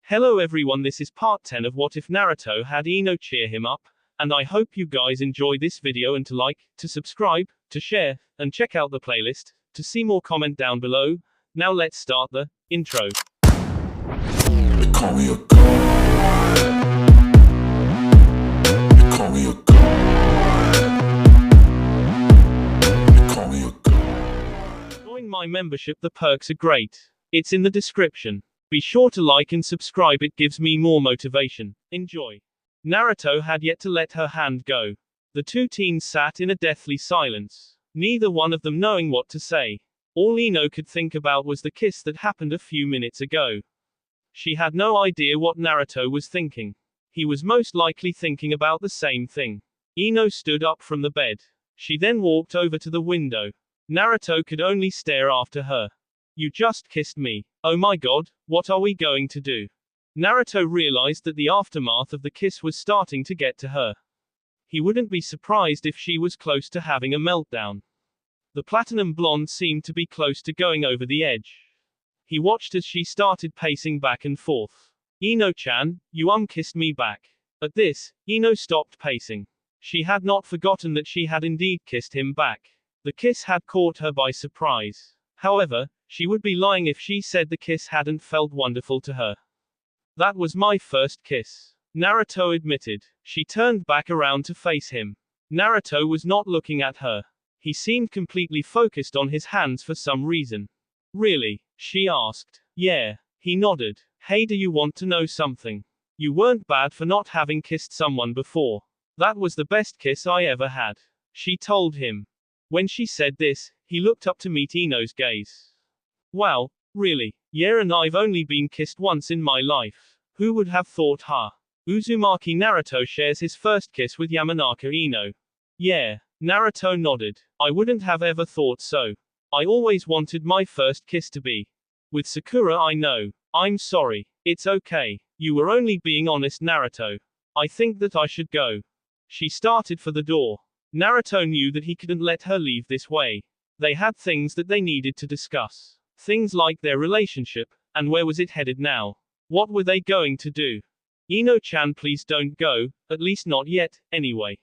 Hello everyone, this is part 10 of What If Naruto Had Ino Cheer Him Up, and I hope you guys enjoy this video and to like, to subscribe, to share, and check out the playlist, to see more comment down below. Now let's start the intro. They call me a god. They call me a god. They call me a god. Join my membership, the perks are great. It's in the description. Be sure to like and subscribe, it gives me more motivation. Enjoy. Naruto had yet to let her hand go. The two teens sat in a deathly silence, neither one of them knowing what to say. All Ino could think about was the kiss that happened a few minutes ago. She had no idea what Naruto was thinking. He was most likely thinking about the same thing. Ino stood up from the bed. She then walked over to the window. Naruto could only stare after her. You just kissed me. Oh my god, what are we going to do? Naruto realized that the aftermath of the kiss was starting to get to her. He wouldn't be surprised if she was close to having a meltdown. The platinum blonde seemed to be close to going over the edge. He watched as she started pacing back and forth. Ino-chan, you kissed me back. At this, Ino stopped pacing. She had not forgotten that she had indeed kissed him back. The kiss had caught her by surprise. However, she would be lying if she said the kiss hadn't felt wonderful to her. That was my first kiss, Naruto admitted. She turned back around to face him. Naruto was not looking at her. He seemed completely focused on his hands for some reason. Really? She asked. Yeah. He nodded. Hey, do you want to know something? You weren't bad for not having kissed someone before. That was the best kiss I ever had, she told him. When she said this, he looked up to meet Ino's gaze. Wow, really? Yeah, and I've only been kissed once in my life. Who would have thought, huh? Uzumaki Naruto shares his first kiss with Yamanaka Ino. Yeah. Naruto nodded. I wouldn't have ever thought so. I always wanted my first kiss to be with Sakura. I know. I'm sorry. It's okay. You were only being honest, Naruto. I think that I should go. She started for the door. Naruto knew that he couldn't let her leave this way. They had things that they needed to discuss. Things like their relationship, and where was it headed now? What were they going to do? Ino-chan, please don't go, at least not yet, anyway.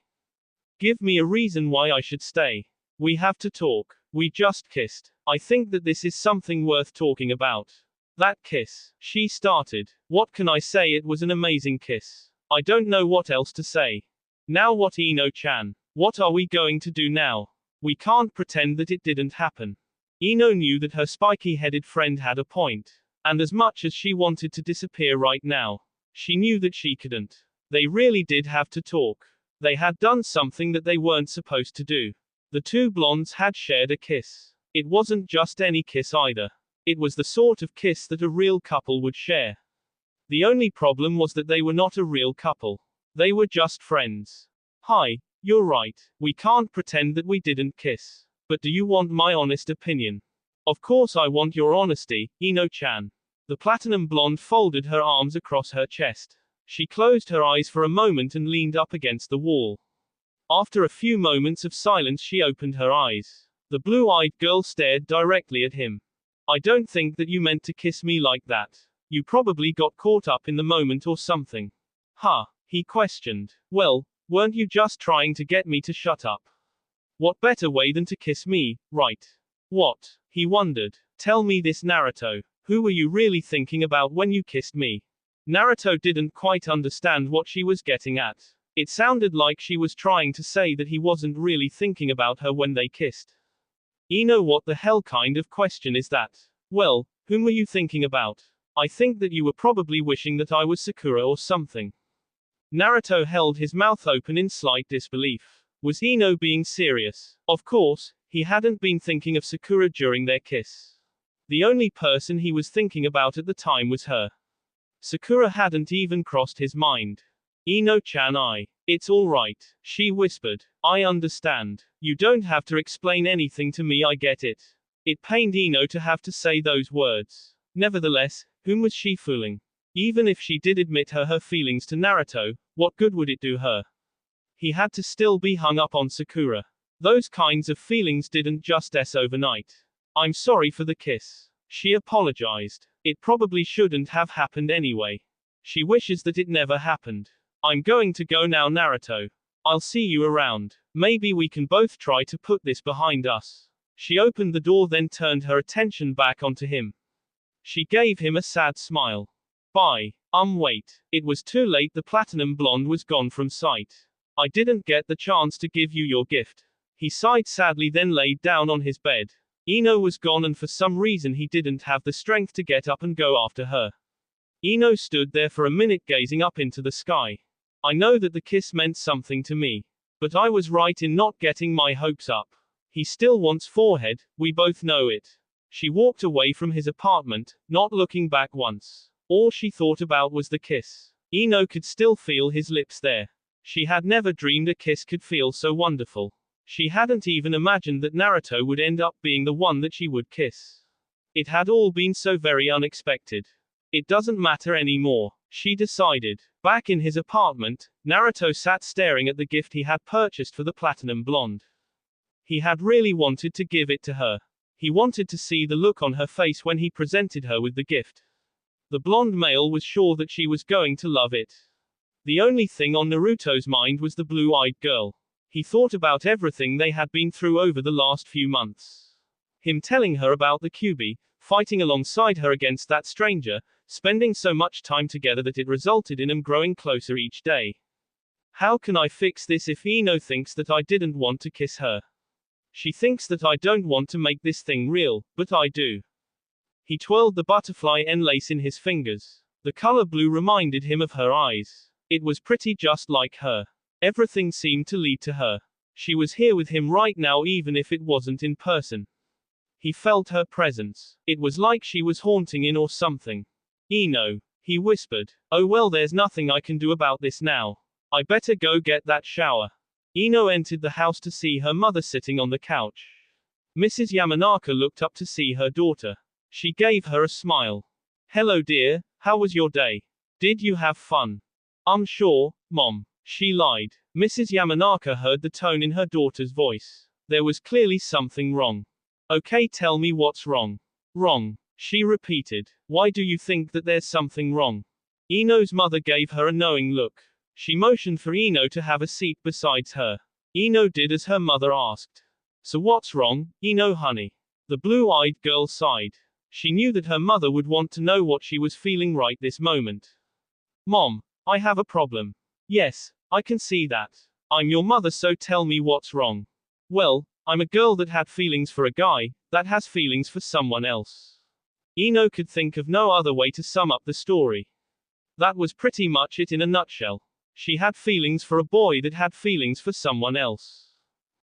Give me a reason why I should stay. We have to talk. We just kissed. I think that this is something worth talking about. That kiss. She started. What can I say? It was an amazing kiss. I don't know what else to say. Now what, Ino-chan? What are we going to do now? We can't pretend that it didn't happen. Ino knew that her spiky-headed friend had a point. And as much as she wanted to disappear right now, she knew that she couldn't. They really did have to talk. They had done something that they weren't supposed to do. The two blondes had shared a kiss. It wasn't just any kiss either. It was the sort of kiss that a real couple would share. The only problem was that they were not a real couple. They were just friends. Hi, you're right. We can't pretend that we didn't kiss. But do you want my honest opinion? Of course I want your honesty, Ino-chan. The platinum blonde folded her arms across her chest. She closed her eyes for a moment and leaned up against the wall. After a few moments of silence, she opened her eyes. The blue-eyed girl stared directly at him. I don't think that you meant to kiss me like that. You probably got caught up in the moment or something. Huh? He questioned. Well, weren't you just trying to get me to shut up? What better way than to kiss me, right? What? He wondered. Tell me this, Naruto. Who were you really thinking about when you kissed me? Naruto didn't quite understand what she was getting at. It sounded like she was trying to say that he wasn't really thinking about her when they kissed. Ino, what the hell kind of question is that? Well, whom were you thinking about? I think that you were probably wishing that I was Sakura or something. Naruto held his mouth open in slight disbelief. Was Ino being serious? Of course, he hadn't been thinking of Sakura during their kiss. The only person he was thinking about at the time was her. Sakura hadn't even crossed his mind. Ino-chan, it's all right, she whispered. I understand. You don't have to explain anything to me, I get it. It pained Ino to have to say those words. Nevertheless, whom was she fooling? Even if she did admit her feelings to Naruto, what good would it do her? He had to still be hung up on Sakura. Those kinds of feelings didn't just end overnight. I'm sorry for the kiss. She apologized. It probably shouldn't have happened anyway. She wishes that it never happened. I'm going to go now, Naruto. I'll see you around. Maybe we can both try to put this behind us. She opened the door, then turned her attention back onto him. She gave him a sad smile. Bye. Wait. It was too late, the platinum blonde was gone from sight. I didn't get the chance to give you your gift. He sighed sadly, then laid down on his bed. Ino was gone, and for some reason he didn't have the strength to get up and go after her. Ino stood there for a minute gazing up into the sky. I know that the kiss meant something to me. But I was right in not getting my hopes up. He still wants forehead, we both know it. She walked away from his apartment, not looking back once. All she thought about was the kiss. Ino could still feel his lips there. She had never dreamed a kiss could feel so wonderful. She hadn't even imagined that Naruto would end up being the one that she would kiss. It had all been so very unexpected. It doesn't matter anymore, she decided. Back in his apartment, Naruto sat staring at the gift he had purchased for the platinum blonde. He had really wanted to give it to her. He wanted to see the look on her face when he presented her with the gift. The blonde male was sure that she was going to love it. The only thing on Naruto's mind was the blue-eyed girl. He thought about everything they had been through over the last few months. Him telling her about the Kyuubi, fighting alongside her against that stranger, spending so much time together that it resulted in them growing closer each day. How can I fix this if Ino thinks that I didn't want to kiss her? She thinks that I don't want to make this thing real, but I do. He twirled the butterfly end lace in his fingers. The color blue reminded him of her eyes. It was pretty just like her. Everything seemed to lead to her. She was here with him right now, even if it wasn't in person. He felt her presence. It was like she was haunting him or something. Ino, he whispered. Oh well, there's nothing I can do about this now. I better go get that shower. Ino entered the house to see her mother sitting on the couch. Mrs. Yamanaka looked up to see her daughter. She gave her a smile. Hello dear, how was your day? Did you have fun? I'm sure, Mom. She lied. Mrs. Yamanaka heard the tone in her daughter's voice. There was clearly something wrong. Okay, tell me what's wrong. Wrong, she repeated. Why do you think that there's something wrong? Ino's mother gave her a knowing look. She motioned for Ino to have a seat besides her. Ino did as her mother asked. So what's wrong, Ino honey? The blue-eyed girl sighed. She knew that her mother would want to know what she was feeling right this moment. Mom, I have a problem. Yes, I can see that. I'm your mother, so tell me what's wrong. Well, I'm a girl that had feelings for a guy, that has feelings for someone else. Ino could think of no other way to sum up the story. That was pretty much it in a nutshell. She had feelings for a boy that had feelings for someone else.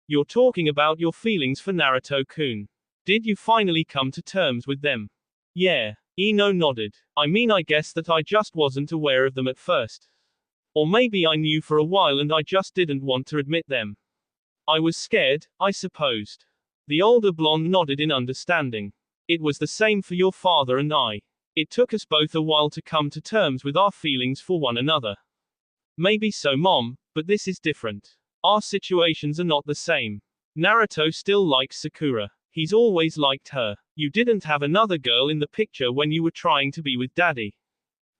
You're talking about your feelings for Naruto-kun. Did you finally come to terms with them? Yeah. Ino nodded. I mean, I guess that I just wasn't aware of them at first. Or maybe I knew for a while and I just didn't want to admit them. I was scared, I supposed. The older blonde nodded in understanding. It was the same for your father and I. It took us both a while to come to terms with our feelings for one another. Maybe so, Mom, but this is different. Our situations are not the same. Naruto still likes Sakura. He's always liked her. You didn't have another girl in the picture when you were trying to be with Daddy.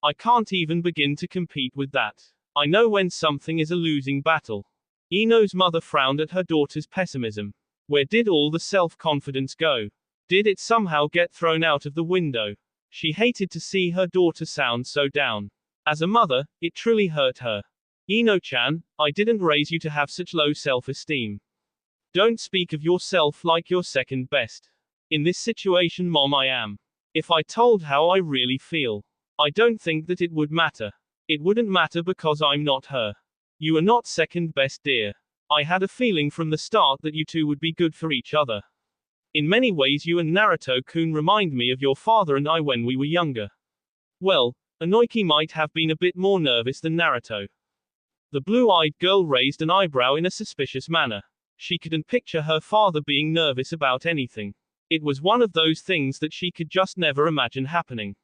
I can't even begin to compete with that. I know when something is a losing battle. Ino's mother frowned at her daughter's pessimism. Where did all the self-confidence go? Did it somehow get thrown out of the window? She hated to see her daughter sound so down. As a mother, it truly hurt her. Ino-chan, I didn't raise you to have such low self-esteem. Don't speak of yourself like you're second best. In this situation, Mom, I am. If I told how I really feel, I don't think that it would matter. It wouldn't matter because I'm not her. You are not second best, dear. I had a feeling from the start that you two would be good for each other. In many ways, you and Naruto-kun remind me of your father and I when we were younger. Well, Inoiki might have been a bit more nervous than Naruto. The blue-eyed girl raised an eyebrow in a suspicious manner. She couldn't picture her father being nervous about anything. It was one of those things that she could just never imagine happening.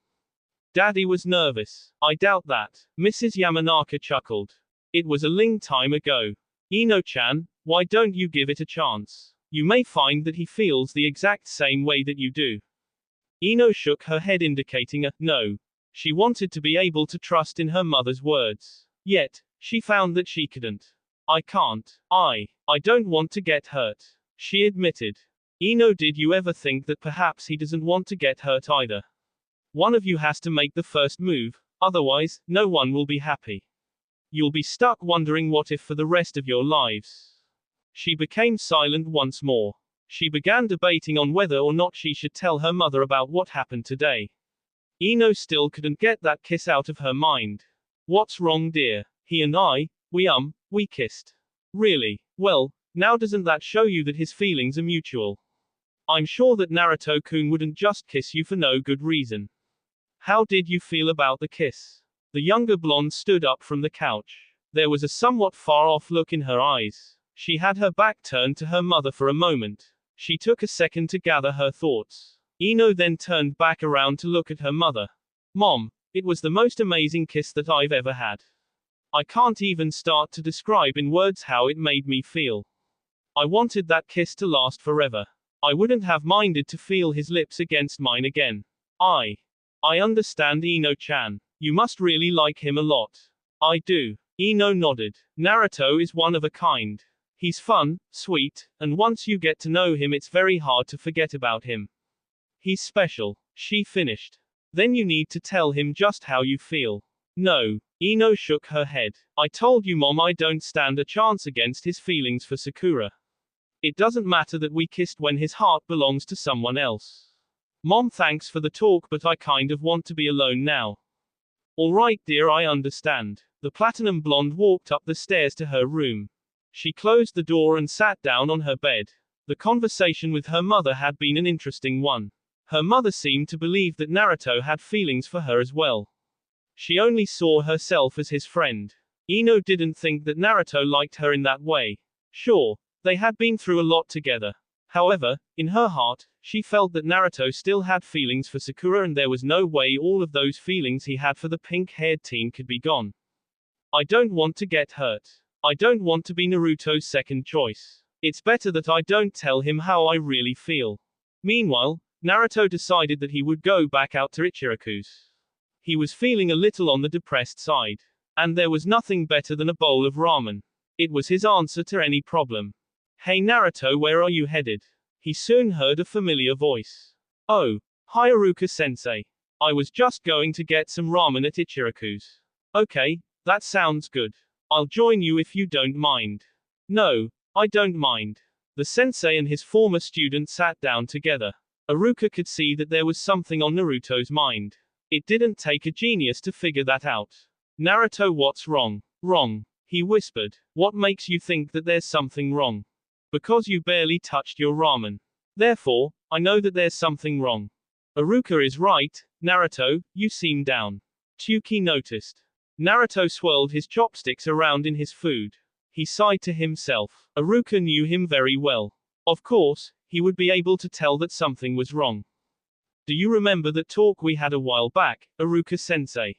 Daddy was nervous. I doubt that. Mrs. Yamanaka chuckled. It was a long time ago. Ino-chan, why don't you give it a chance? You may find that he feels the exact same way that you do. Ino shook her head indicating a no. She wanted to be able to trust in her mother's words. Yet, she found that she couldn't. I can't. I don't want to get hurt, she admitted. Ino, did you ever think that perhaps he doesn't want to get hurt either? One of you has to make the first move, otherwise, no one will be happy. You'll be stuck wondering what if for the rest of your lives. She became silent once more. She began debating on whether or not she should tell her mother about what happened today. Ino still couldn't get that kiss out of her mind. What's wrong, dear? He and I, we kissed. Really? Well, now doesn't that show you that his feelings are mutual? I'm sure that Naruto-kun wouldn't just kiss you for no good reason. How did you feel about the kiss? The younger blonde stood up from the couch. There was a somewhat far-off look in her eyes. She had her back turned to her mother for a moment. She took a second to gather her thoughts. Ino then turned back around to look at her mother. Mom, it was the most amazing kiss that I've ever had. I can't even start to describe in words how it made me feel. I wanted that kiss to last forever. I wouldn't have minded to feel his lips against mine again. I understand, Ino-chan. You must really like him a lot. I do. Ino nodded. Naruto is one of a kind. He's fun, sweet, and once you get to know him it's very hard to forget about him. He's special, she finished. Then you need to tell him just how you feel. No. Ino shook her head. I told you, Mom, I don't stand a chance against his feelings for Sakura. It doesn't matter that we kissed when his heart belongs to someone else. Mom, thanks for the talk, but I kind of want to be alone now. Alright, dear, I understand. The platinum blonde walked up the stairs to her room. She closed the door and sat down on her bed. The conversation with her mother had been an interesting one. Her mother seemed to believe that Naruto had feelings for her as well. She only saw herself as his friend. Ino didn't think that Naruto liked her in that way. Sure, they had been through a lot together. However, in her heart, she felt that Naruto still had feelings for Sakura, and there was no way all of those feelings he had for the pink-haired teen could be gone. I don't want to get hurt. I don't want to be Naruto's second choice. It's better that I don't tell him how I really feel. Meanwhile, Naruto decided that he would go back out to Ichiraku's. He was feeling a little on the depressed side. And there was nothing better than a bowl of ramen. It was his answer to any problem. Hey Naruto, where are you headed? He soon heard a familiar voice. Oh, hi Iruka-sensei. I was just going to get some ramen at Ichiraku's. Okay, that sounds good. I'll join you if you don't mind. No, I don't mind. The sensei and his former student sat down together. Iruka could see that there was something on Naruto's mind. It didn't take a genius to figure that out. Naruto, what's wrong? Wrong, he whispered. What makes you think that there's something wrong? Because you barely touched your ramen. Therefore, I know that there's something wrong. Iruka is right, Naruto, you seem down. Tsuki noticed. Naruto swirled his chopsticks around in his food. He sighed to himself. Iruka knew him very well. Of course, he would be able to tell that something was wrong. Do you remember that talk we had a while back, Iruka-sensei?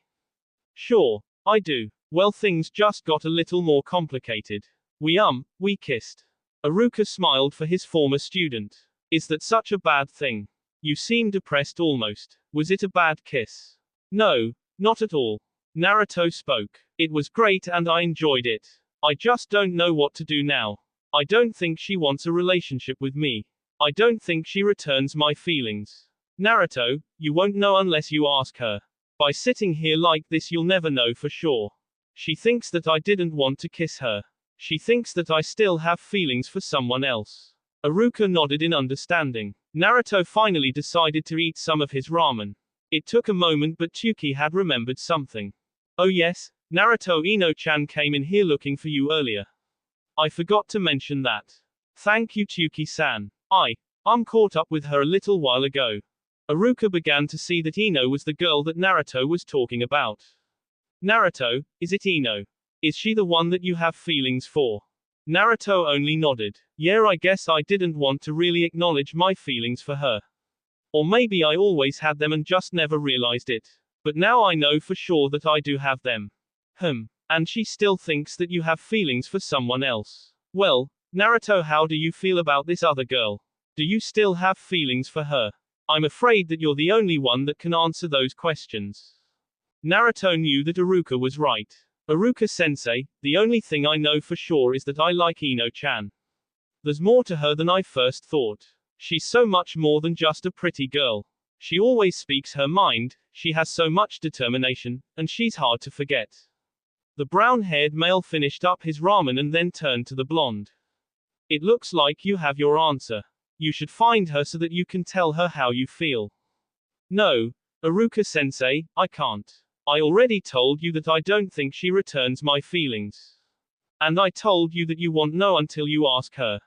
Sure, I do. Well, things just got a little more complicated. We kissed. Iruka smiled for his former student. Is that such a bad thing? You seem depressed almost. Was it a bad kiss? No, not at all. Naruto spoke. It was great and I enjoyed it. I just don't know what to do now. I don't think she wants a relationship with me. I don't think she returns my feelings. Naruto, you won't know unless you ask her. By sitting here like this you'll never know for sure. She thinks that I didn't want to kiss her. She thinks that I still have feelings for someone else. Iruka nodded in understanding. Naruto finally decided to eat some of his ramen. It took a moment, but Tsuki had remembered something. Oh yes, Naruto, Ino-chan came in here looking for you earlier. I forgot to mention that. Thank you, Tsuki-san. I'm caught up with her a little while ago. Iruka began to see that Ino was the girl that Naruto was talking about. Naruto, is it Ino? Is she the one that you have feelings for? Naruto only nodded. Yeah, I guess I didn't want to really acknowledge my feelings for her. Or maybe I always had them and just never realized it. But now I know for sure that I do have them. And she still thinks that you have feelings for someone else. Well, Naruto, how do you feel about this other girl? Do you still have feelings for her? I'm afraid that you're the only one that can answer those questions. Naruto knew that Iruka was right. Iruka-sensei, the only thing I know for sure is that I like Ino-chan. There's more to her than I first thought. She's so much more than just a pretty girl. She always speaks her mind, she has so much determination, and she's hard to forget. The brown-haired male finished up his ramen and then turned to the blonde. It looks like you have your answer. You should find her so that you can tell her how you feel. No, Iruka-sensei, I can't. I already told you that I don't think she returns my feelings. And I told you that you won't know until you ask her.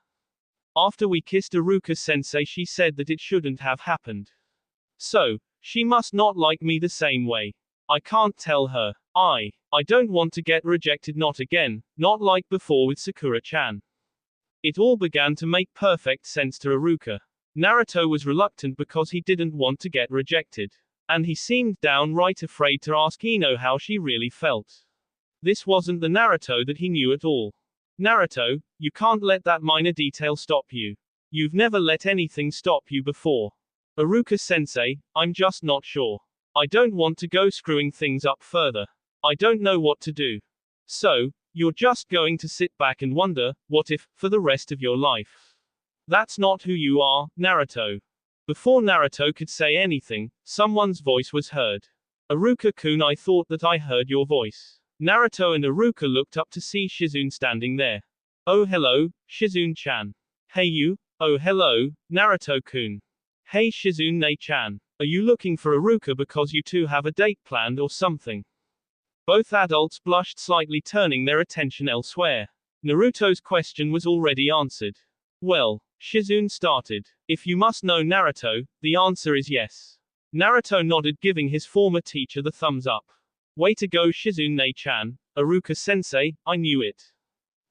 After we kissed Iruka-sensei, she said that it shouldn't have happened. So, she must not like me the same way. I can't tell her. I don't want to get rejected, not again, not like before with Sakura-chan. It all began to make perfect sense to Iruka. Naruto was reluctant because he didn't want to get rejected. And he seemed downright afraid to ask Ino how she really felt. This wasn't the Naruto that he knew at all. Naruto, you can't let that minor detail stop you. You've never let anything stop you before. Iruka-sensei, I'm just not sure. I don't want to go screwing things up further. I don't know what to do. So, you're just going to sit back and wonder, what if, for the rest of your life? That's not who you are, Naruto. Before Naruto could say anything, someone's voice was heard. Iruka-kun, I thought that I heard your voice. Naruto and Iruka looked up to see Shizune standing there. Oh hello, Shizune-chan. Hey you. Oh hello, Naruto-kun. Hey Shizune-chan. Are you looking for Iruka because you two have a date planned or something? Both adults blushed slightly, turning their attention elsewhere. Naruto's question was already answered. Well, Shizune started. If you must know Naruto, the answer is yes. Naruto nodded, giving his former teacher the thumbs up. Way to go Shizune-chan, Iruka-sensei, I knew it.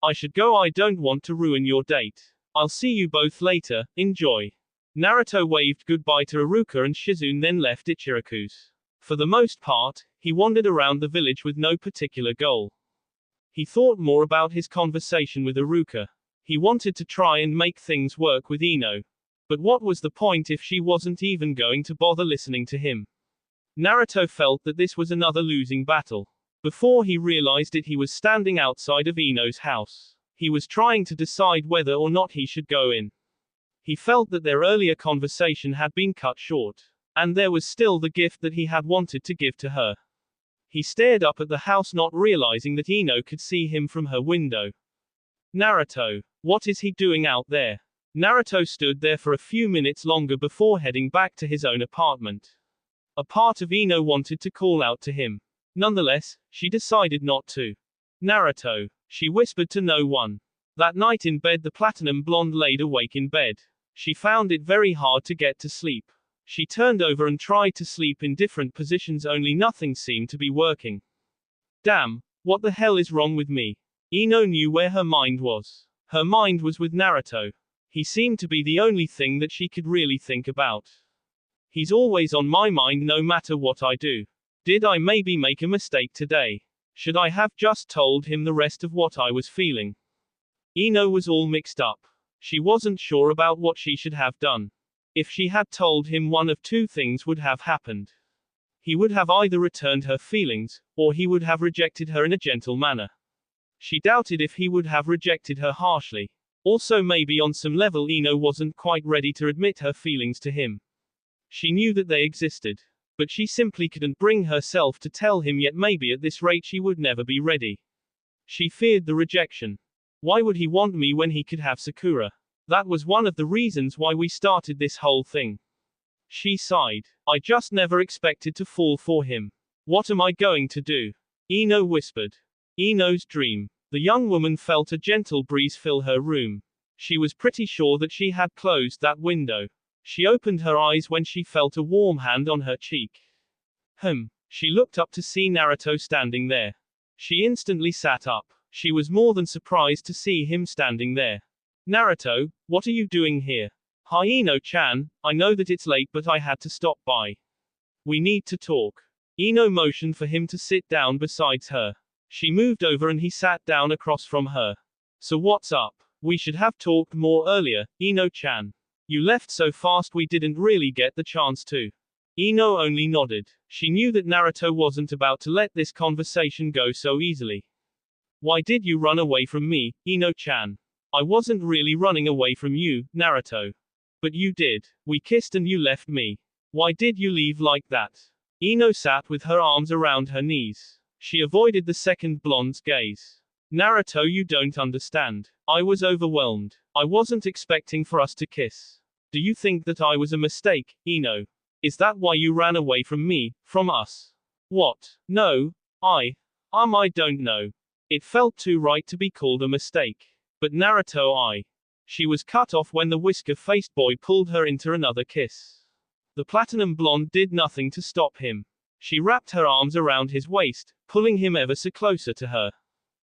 I should go, I don't want to ruin your date. I'll see you both later, enjoy. Naruto waved goodbye to Iruka and Shizune then left Ichiraku's. For the most part, he wandered around the village with no particular goal. He thought more about his conversation with Iruka. He wanted to try and make things work with Ino. But what was the point if she wasn't even going to bother listening to him? Naruto felt that this was another losing battle. Before he realized it, he was standing outside of Ino's house. He was trying to decide whether or not he should go in. He felt that their earlier conversation had been cut short. And there was still the gift that he had wanted to give to her. He stared up at the house, not realizing that Ino could see him from her window. Naruto. What is he doing out there? Naruto stood there for a few minutes longer before heading back to his own apartment. A part of Ino wanted to call out to him. Nonetheless, she decided not to. Naruto. She whispered to no one. That night in bed, the platinum blonde laid awake in bed. She found it very hard to get to sleep. She turned over and tried to sleep in different positions, only nothing seemed to be working. Damn, what the hell is wrong with me? Ino knew where her mind was. Her mind was with Naruto. He seemed to be the only thing that she could really think about. He's always on my mind no matter what I do. Did I maybe make a mistake today? Should I have just told him the rest of what I was feeling? Ino was all mixed up. She wasn't sure about what she should have done. If she had told him, one of two things would have happened. He would have either returned her feelings, or he would have rejected her in a gentle manner. She doubted if he would have rejected her harshly. Also, maybe on some level Ino wasn't quite ready to admit her feelings to him. She knew that they existed. But she simply couldn't bring herself to tell him yet. Maybe at this rate she would never be ready. She feared the rejection. Why would he want me when he could have Sakura? That was one of the reasons why we started this whole thing. She sighed. I just never expected to fall for him. What am I going to do? Ino whispered. Ino's dream. The young woman felt a gentle breeze fill her room. She was pretty sure that she had closed that window. She opened her eyes when she felt a warm hand on her cheek. She looked up to see Naruto standing there. She instantly sat up. She was more than surprised to see him standing there. Naruto, what are you doing here? Hi Ino-chan, I know that it's late but I had to stop by. We need to talk. Ino motioned for him to sit down beside her. She moved over and he sat down across from her. So what's up? We should have talked more earlier, Ino-chan. You left so fast we didn't really get the chance to. Ino only nodded. She knew that Naruto wasn't about to let this conversation go so easily. Why did you run away from me, Ino-chan? I wasn't really running away from you, Naruto. But you did. We kissed and you left me. Why did you leave like that? Ino sat with her arms around her knees. She avoided the second blonde's gaze. Naruto, you don't understand. I was overwhelmed. I wasn't expecting for us to kiss. Do you think that I was a mistake, Ino? Is that why you ran away from me, from us? What? No. I don't know. It felt too right to be called a mistake. But Naruto, She was cut off when the whisker-faced boy pulled her into another kiss. The platinum blonde did nothing to stop him. She wrapped her arms around his waist, pulling him ever so closer to her.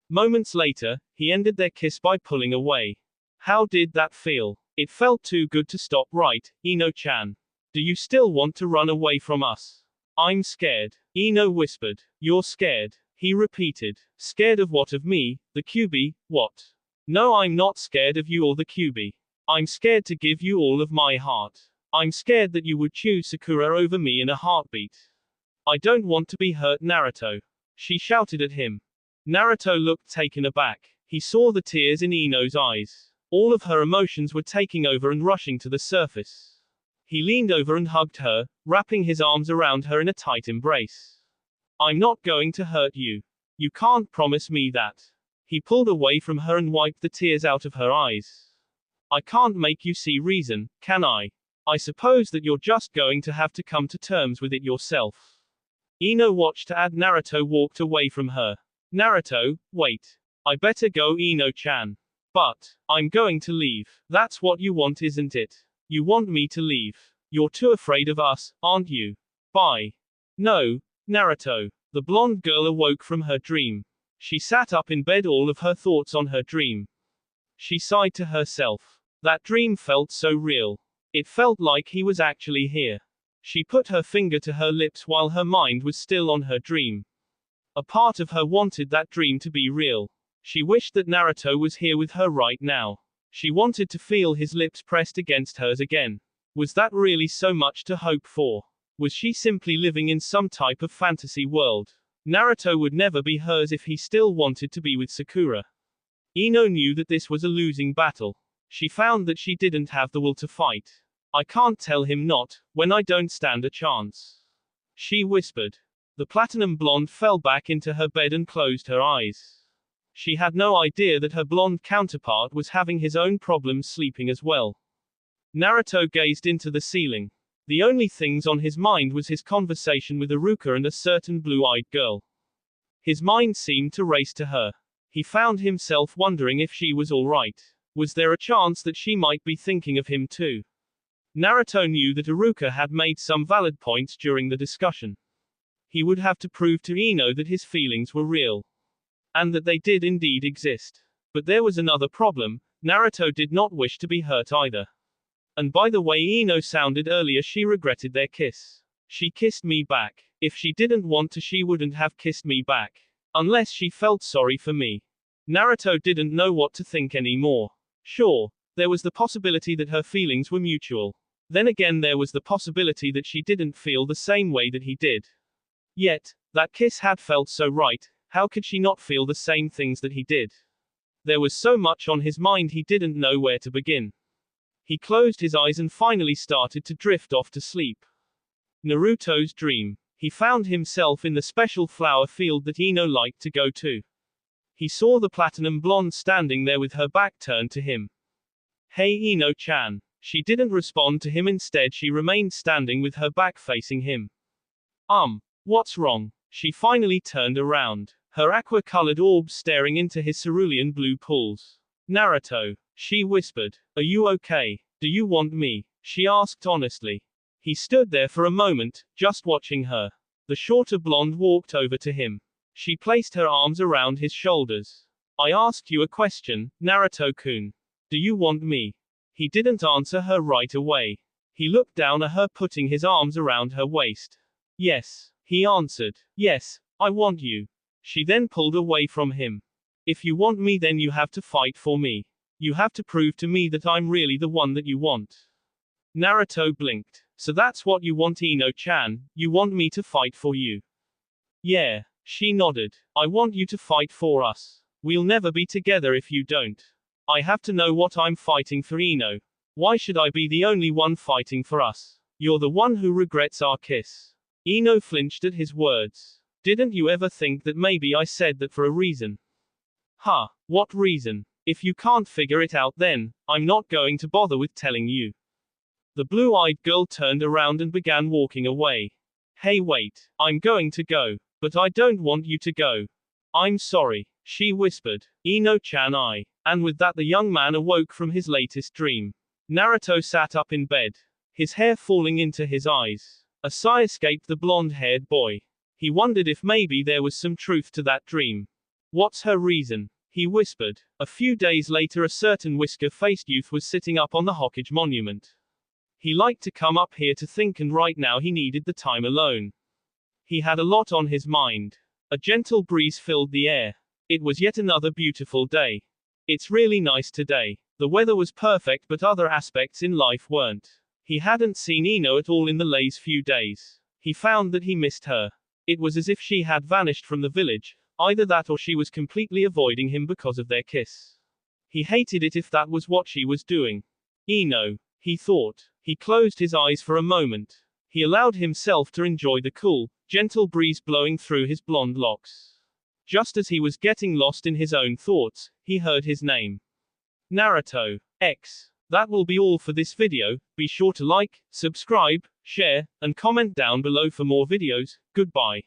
Moments later, he ended their kiss by pulling away. How did that feel? It felt too good to stop, right, Ino-chan? Do you still want to run away from us? I'm scared. Ino whispered. You're scared. He repeated. Scared of what? Of me, the QB, what? No, I'm not scared of you or the QB. I'm scared to give you all of my heart. I'm scared that you would choose Sakura over me in a heartbeat. I don't want to be hurt, Naruto. She shouted at him. Naruto looked taken aback. He saw the tears in Ino's eyes. All of her emotions were taking over and rushing to the surface. He leaned over and hugged her, wrapping his arms around her in a tight embrace. I'm not going to hurt you. You can't promise me that. He pulled away from her and wiped the tears out of her eyes. I can't make you see reason, can I? I suppose that you're just going to have to come to terms with it yourself. Ino watched as Naruto walked away from her. Naruto, wait. I better go, Ino-chan. But I'm going to leave. That's what you want, isn't it? You want me to leave. You're too afraid of us, aren't you? Bye. No, Naruto. The blonde girl awoke from her dream. She sat up in bed, all of her thoughts on her dream. She sighed to herself. That dream felt so real. It felt like he was actually here. She put her finger to her lips while her mind was still on her dream. A part of her wanted that dream to be real. She wished that Naruto was here with her right now. She wanted to feel his lips pressed against hers again. Was that really so much to hope for? Was she simply living in some type of fantasy world? Naruto would never be hers if he still wanted to be with Sakura. Ino knew that this was a losing battle. She found that she didn't have the will to fight. I can't tell him not, when I don't stand a chance. She whispered. The platinum blonde fell back into her bed and closed her eyes. She had no idea that her blonde counterpart was having his own problems sleeping as well. Naruto gazed into the ceiling. The only things on his mind was his conversation with Iruka and a certain blue-eyed girl. His mind seemed to race to her. He found himself wondering if she was all right. Was there a chance that she might be thinking of him too? Naruto knew that Iruka had made some valid points during the discussion. He would have to prove to Ino that his feelings were real. And that they did indeed exist. But there was another problem. Naruto did not wish to be hurt either. And by the way Ino sounded earlier, she regretted their kiss. She kissed me back. If she didn't want to, she wouldn't have kissed me back. Unless she felt sorry for me. Naruto didn't know what to think anymore. Sure, there was the possibility that her feelings were mutual. Then again, there was the possibility that she didn't feel the same way that he did. Yet, that kiss had felt so right, how could she not feel the same things that he did? There was so much on his mind he didn't know where to begin. He closed his eyes and finally started to drift off to sleep. Naruto's dream. He found himself in the special flower field that Ino liked to go to. He saw the platinum blonde standing there with her back turned to him. Hey Ino-chan. She didn't respond to him, instead she remained standing with her back facing him. What's wrong? She finally turned around. Her aqua-colored orbs staring into his cerulean blue pools. Naruto. She whispered. Are you okay? Do you want me? She asked honestly. He stood there for a moment, just watching her. The shorter blonde walked over to him. She placed her arms around his shoulders. I asked you a question, Naruto-kun. Do you want me? He didn't answer her right away. He looked down at her, putting his arms around her waist. Yes, he answered. Yes, I want you. She then pulled away from him. If you want me, then you have to fight for me. You have to prove to me that I'm really the one that you want. Naruto blinked. So that's what you want, Ino-chan, you want me to fight for you? Yeah. She nodded. I want you to fight for us. We'll never be together if you don't. I have to know what I'm fighting for, Ino. Why should I be the only one fighting for us? You're the one who regrets our kiss. Ino flinched at his words. Didn't you ever think that maybe I said that for a reason? Huh, what reason? If you can't figure it out then, I'm not going to bother with telling you. The blue-eyed girl turned around and began walking away. Hey wait, I'm going to go. But I don't want you to go. I'm sorry, she whispered. Ino-chan And with that the young man awoke from his latest dream. Naruto sat up in bed, his hair falling into his eyes. A sigh escaped the blonde-haired boy. He wondered if maybe there was some truth to that dream. What's her reason? He whispered. A few days later a certain whisker-faced youth was sitting up on the Hokage monument. He liked to come up here to think, and right now he needed the time alone. He had a lot on his mind. A gentle breeze filled the air. It was yet another beautiful day. It's really nice today. The weather was perfect, but other aspects in life weren't. He hadn't seen Ino at all in the last few days. He found that he missed her. It was as if she had vanished from the village, either that or she was completely avoiding him because of their kiss. He hated it if that was what she was doing. Ino, he thought. He closed his eyes for a moment. He allowed himself to enjoy the cool, gentle breeze blowing through his blonde locks. Just as he was getting lost in his own thoughts, he heard his name. Naruto. X. That will be all for this video. Be sure to like, subscribe, share, and comment down below for more videos. Goodbye.